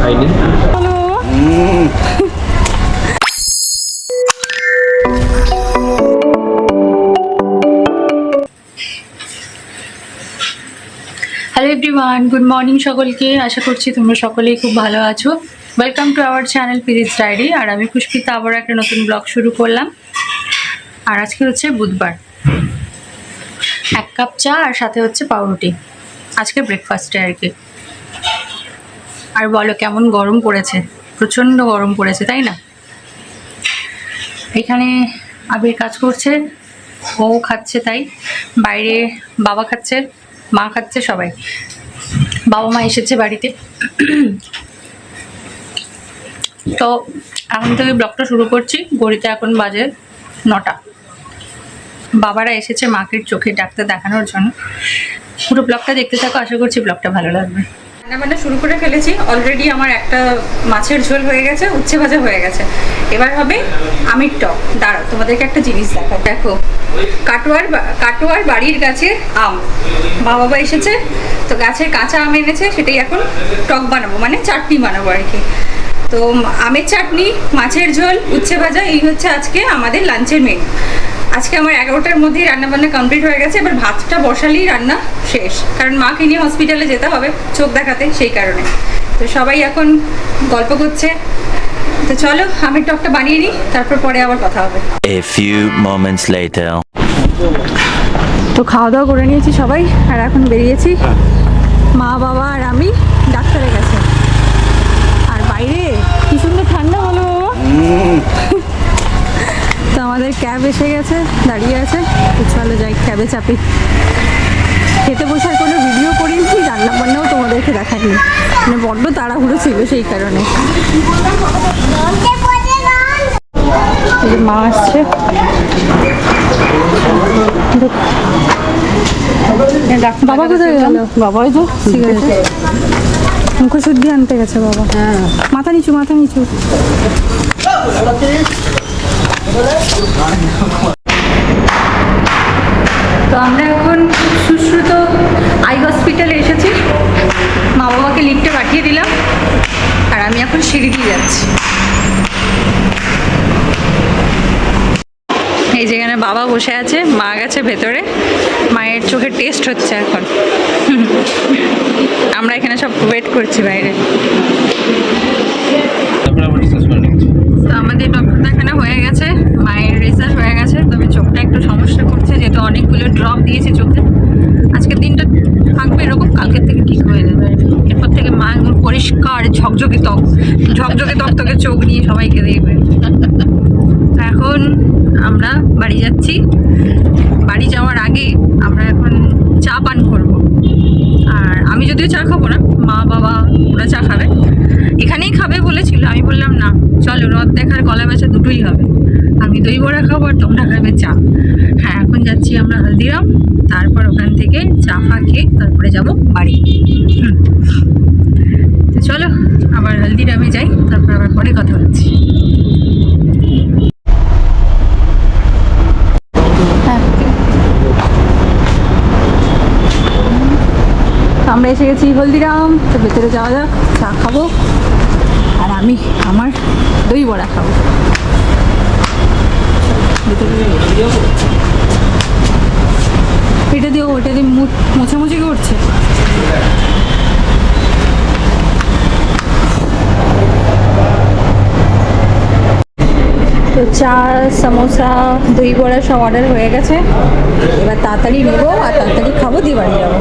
খাইনি। Hello everyone, good morning সকলকে। আশা করছি তোমরা সকলেই খুব ভালো আছো। ওয়েলকাম টু আওয়ার চ্যানেল পিরিজ ডায়েরি। আর আমি পুষ্পিতা আবার একটা নতুন ব্লগ শুরু করলাম। আর আজকে হচ্ছে বুধবার, 1 কাপ চা আর সাথে হচ্ছে পাউরুটি আজকে ব্রেকফাস্টে আর কি। আর বলো কেমন গরম পড়েছে, প্রচণ্ড গরম পড়েছে তাই না? এখানে আবির কাজ করছে, ও খাচ্ছে, তাই বাইরে বাবা খাচ্ছে, মা খাচ্ছে, সবাই। বাবা মা এসেছে বাড়িতে। তো এখন থেকে ব্লগটা শুরু করছি। ঘড়িতে এখন বাজে 9টা। বাবারা এসেছে মাকে চোখের ডাক্তার দেখানোর জন্য। পুরো ব্লগটা দেখতে থাকো, আশা করছি ব্লগটা ভালো লাগবে। রান্নাবান্না শুরু করে ফেলেছি অলরেডি। আমার একটা মাছের ঝোল হয়ে গেছে, উচ্ছে ভাজা হয়ে গেছে। এবার হবে আমির টক। দাঁড়াও, তোমাদেরকে একটা জিনিস দেখো। দেখো, কাটোয়ার বাড়ির গাছের আম। বাবা এসেছে তো গাছের কাঁচা আম এনেছে, সেটাই এখন টক বানাবো, মানে চাটনি বানাবো আর কি। তো আমের চাটনি, মাছের ঝোল, উচ্ছে ভাজা, এই হচ্ছে আজকে আমাদের লাঞ্চের মেনু। আজকে আমার 11টার মধ্যেই রান্নাবান্না কমপ্লিট হয়ে গেছে। এবার ভাতটা বসালেই রান্না শেষ, কারণ মাকে নিয়ে হসপিটালে যেতে হবে চোখ দেখাতে, সেই কারণে। তো সবাই এখন গল্প করছে। তো চলো আমের টকটা বানিয়ে নিই, তারপর পরে আবার কথা হবে। A few moments later. তো খাওয়া দাওয়া করে নিয়েছি সবাই, আর এখন বেরিয়েছি। মা বাবা আর আমি ডাক্তারে গেছে। আর বাইরে কি সুন্দর ঠান্ডা, হলো তো আমাদের ক্যাব এসে গেছে, দাঁড়িয়ে আছে। তো চলো যাই, ক্যাবে চাপি। খেতে বসার কোনো ভিডিও করিনি, রান্না বান্নাও তোমাদেরকে দেখাইনি, মানে বড্ড তাড়াহুড়ো ছিল সেই কারণে। মা আসছে, বাবা কোথায় গেল? বাবা ওই তো ঠিক আছে, মুখশুদ্ধি আনতে গেছে বাবা। হ্যাঁ, মাথা নিচু, মাথা নিচু। তো আমরা এখন সুশ্রুত আই হসপিটালে এসেছি। মা বাবাকে লিফটে পাঠিয়ে দিলাম, আর আমি এখন সিঁড়ি দিয়ে যাচ্ছি। এই যেখানে বাবা বসে আছে, মা গেছে ভেতরে, মায়ের চোখের টেস্ট হচ্ছে এখন। আমরা এখানে সব ওয়েট করছি বাইরে। তো আমাদের ডক্টর দেখানো হয়ে গেছে, মায়ের রেজাল্ট হয়ে গেছে। তবে চোখটা একটু সমস্যা করছে, যেহেতু অনেকগুলো ড্রপ দিয়েছে চোখে। আজকের দিনটা থাকবে এরকম, কালকের থেকে ঠিক হয়ে যাবে। এরপর থেকে মা একদম পরিষ্কার ঝকঝকে তকতকে চোখ নিয়ে সবাইকে দেখবে। এখন আমরা বাড়ি যাচ্ছি। বাড়ি যাওয়ার আগে আমরা এখন চা পান করব। আর আমি যদিও চা খাবো না, মা বাবা ওরা চা খাবে, এখানেই খাবে বলেছিল। আমি বললাম না, চলো রথ দেখার গলা বেচা দুটোই হবে। আমি দই বড়া খাবো আর তোমরা খাবে চা। হ্যাঁ, এখন যাচ্ছি আমরা হলদিরাম, তারপর ওখান থেকে চা ফা খেয়ে তারপরে যাব বাড়ি। তো চলো আবার হলদিরামে যাই, তারপর আবার পরে কথা হচ্ছে। আমরা এসে গেছি হলদিরাম। তো ভেতরে যাওয়া যাক, চা খাবো, আর আমি আমার দই বড়া খাবো। এটা দিয়ে ওটা দিয়ে মোছামুছি করছে। তো চা, সমোসা, দই বড়া সব অর্ডার হয়ে গেছে। এবার তাড়াতাড়ি নেবো আর তাড়াতাড়ি খাবো, দিয়ে বাড়ি যাবো।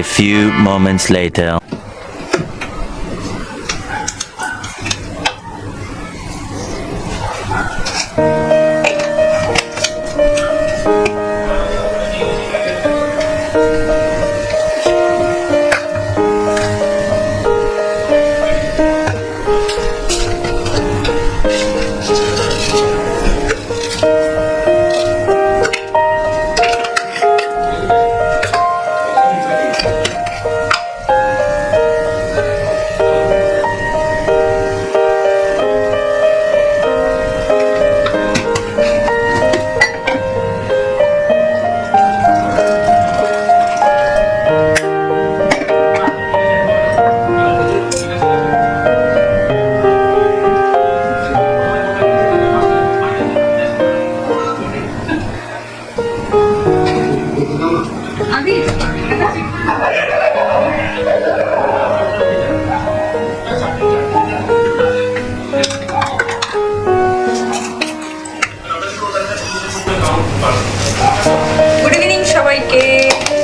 A few moments later. Good evening সবাইকে।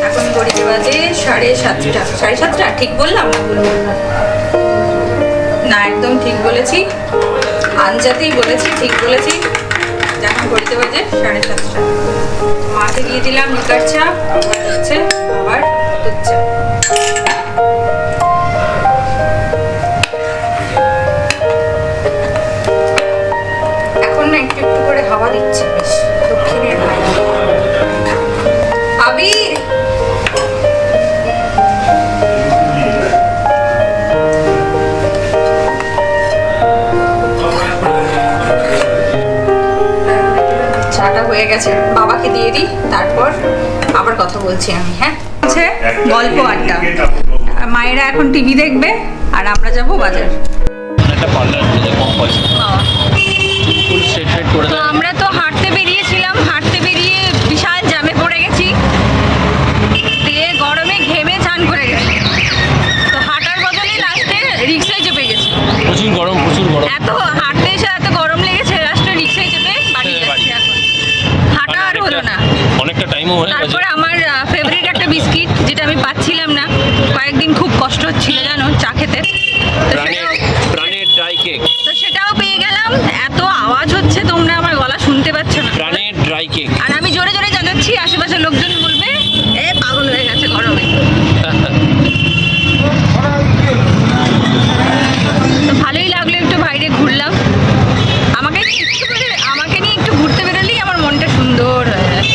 এখন ঘড়িতে বাজে 7:30। 7:30 ঠিক বললাম না ভুল বললাম? না, একদম ঠিক বলেছি, আনজাতেই বলেছি, ঠিক বলেছি। এখন ঘড়িতে বাজে 7:30। মাকে দিয়ে দিলাম লিকার চা, আবার হচ্ছে আবার দুধ চা। এখন না একটু একটু করে হাওয়া দিচ্ছে, বেশ দক্ষিণের ভাই আবির। চাটা হয়ে গেছে, বাবাকে দিয়ে দিই, তারপর আবার কথা বলছি আমি। হ্যাঁ, হচ্ছে গল্প আড্ডা। মায়েরা এখন টিভি দেখবে আর আমরা যাব বাজার। একটা পার্লার কম পয়সা ফুল সেট সেট করে তো আমরা তো হাঁটতে বেরিয়েছিলাম, হাঁটতে বেরিয়ে বিশাল জ্যামে পড়ে গেছি, দিয়ে গরমে ঘেমে চান করে গেছি। তো হাঁটার বদলে লাস্টে রিক্সায় চেপে গেছি। প্রচুর গরম, প্রচুর গরম। এত হাঁটতে এসে এত গরম লেগেছে, লাস্টে রিক্সায় চেপে বাড়ি যাচ্ছি এখন। হাঁটা আর হলো না। অনেকটা টাইমও হয়ে গেছে। তারপরে আমার ফেভারিট একটা বিস্কিট, যেটা আমি পাচ্ছিলাম না, কয়েকদিন খুব কষ্ট হচ্ছিল জানো চা খেতে, তো প্রাণের ড্রাই কেক। তো সেটাও পেয়ে গেলাম। এত আওয়াজ হচ্ছে, তোমরা আমার গলা শুনতে পাচ্ছ না। প্রাণের ড্রাই কেক। আর আমি জোরে জোরে জানাচ্ছি, আশেপাশের লোকজন বলবে এ পাগল হয়ে গেছে গরমে। তো ভালোই লাগলো, একটু বাইরে ঘুরলাম। আমাকে নিয়ে একটু ঘুরতে বেরোলেই আমার মনটা সুন্দর হয়ে যায়,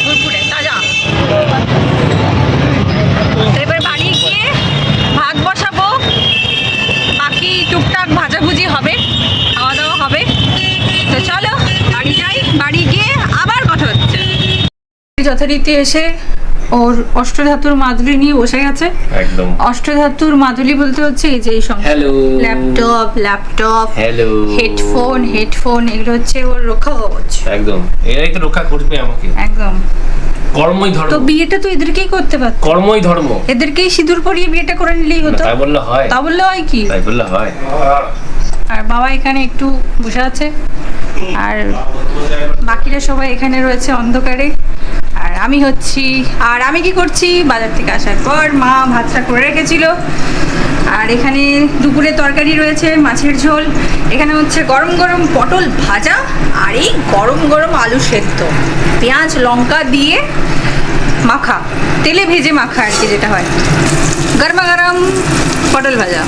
ঘুরঘুরে তাজা। এবার বাড়ি গিয়ে ভাত বসাবো, বাকি টুকটাক ভাজাভুজি হবে, খাওয়া দাওয়া হবে। তো চলো বাড়ি যাই, বাড়ি গিয়ে আবার কথা হচ্ছে। যথারীতি এসে ওর অষ্টধাতুর মাদুলি নিয়ে বসে গেছে। একদম অষ্টধাতুর মাদুলি বলতে হচ্ছে এই যে এই সব হ্যালো ল্যাপটপ, হ্যালো হেডফোন এগুলো হচ্ছে ওর রক্ষা কবচ। একদম এরাই তো রক্ষা করবে আমাকে। একদম। কর্মই ধর্ম। তো বিয়েটা তো এদেরকেই করতে পারত, কর্মই ধর্ম। এদেরকেই সিঁদুর পরিয়ে বিয়েটা করে নিলেই হতো। তাই বললে হয়? তা বললে হয় কি? তাই বললে হয়? আর বাবা এখানে একটু বসে আছে, আর বাকিরা সবাই এখানে রয়েছে অন্ধকারে। আর আমি কি করছি, বাজার থেকে আসার পর মা ভাতটা করে রেখেছিল। আর এখানে দুপুরে তরকারি রয়েছে, মাছের ঝোল। এখানে হচ্ছে গরম গরম পটল ভাজা, আর এই গরম গরম আলু সেদ্ধ, পেঁয়াজ লঙ্কা দিয়ে মাখা, তেলে ভেজে মাখা আর কি, যেটা হয় গরমা গরম পটল ভাজা।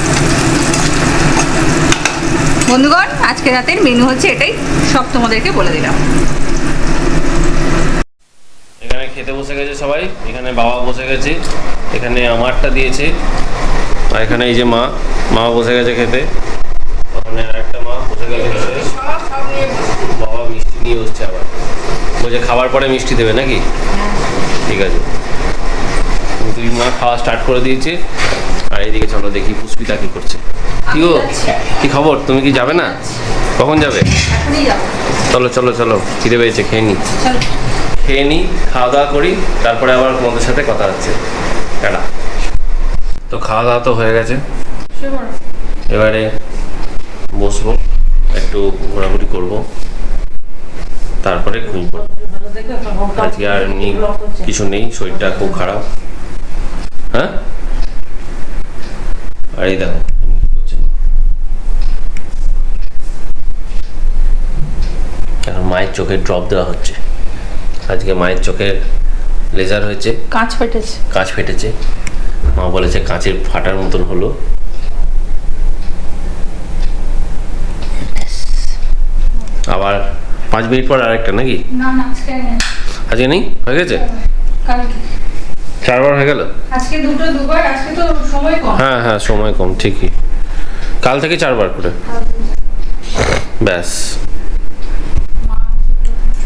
বন্ধুগণ, আজকে রাতের মেনু হচ্ছে এটাই, সব তোমাদেরকে বলে দিলাম। এখানে খেতে বসে গেছে সবাই, এখানে বাবা বসে গেছে, এখানে আমারটা দিয়েছে, আর এখানে এই যে মা বসে গেছে খেতে, ওখানে আরেকটা মা বসে গেছে খেতে। বাবা মিষ্টি নিয়ে বসছে, আবার বলছে খাবার পরে মিষ্টি দেবে নাকি? ঠিক আছে, দুই মা খাওয়া স্টার্ট করে দিয়েছে। আর এইদিকে চলো দেখি পুষ্পিতা কি করছে। কি গো, কি খবর? তুমি কি যাবে না? কখন যাবে? চলো চলো চলো, খিদে পেয়েছে, খেয়ে নিই, খাওয়া দাওয়া করি, তারপরে আবার তোমাদের সাথে কথা হচ্ছে। টাটা। তো খাওয়া দাওয়া তো হয়ে গেছে, এবারে বসবো, একটু ঘোরাঘুরি করবো, তারপরে ঘুমিয়ে পড়বো। আজকে আর এমনি কিছু নেই, শরীরটা খুব খারাপ। হ্যাঁ আর এই দেখো কি করছে মা। এখন মায়ের চোখে ড্রপ দেওয়া হচ্ছে। আজকে মায়ের চোখে লেজার হয়েছে, কাঁচ ফেটেছে। কাঁচ ফেটেছে, মা বলেছে কাঁচের ফাটার মতন হলো। আবার 5 মিনিট পর আরেকটা নাকি? না না আজকে নেই, আজকে নেই, হয়ে গেছে কালকে। 4বার হয়ে গেল। আজকে দুবার, আজকে তো সময় কম। হ্যাঁ হ্যাঁ সময় কম ঠিকই, কাল থেকে 4বার করে ব্যাস।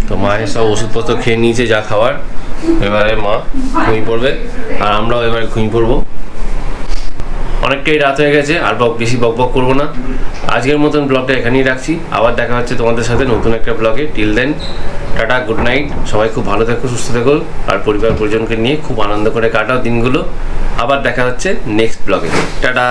তো মায়ের সব ওষুধপত্র খেয়ে নিয়েছে যা খাওয়ার, এবারে মা ঘুমিয়ে পড়বে আর আমরাও এবারে ঘুমিয়ে পড়বো। অনেকটাই রাত হয়ে গেছে, আর বেশি বক করবো না। আজকের মতন ব্লগটা এখানেই রাখছি, আবার দেখা হচ্ছে তোমাদের সাথে নতুন একটা ব্লগে। Till then tata, good night. সবাই খুব ভালো থেকো, সুস্থ থেকো, আর পরিবার পরিজনকে নিয়ে খুব আনন্দ করে কাটাও দিনগুলো। আবার দেখা হচ্ছে নেক্সট ব্লগে। টাটা।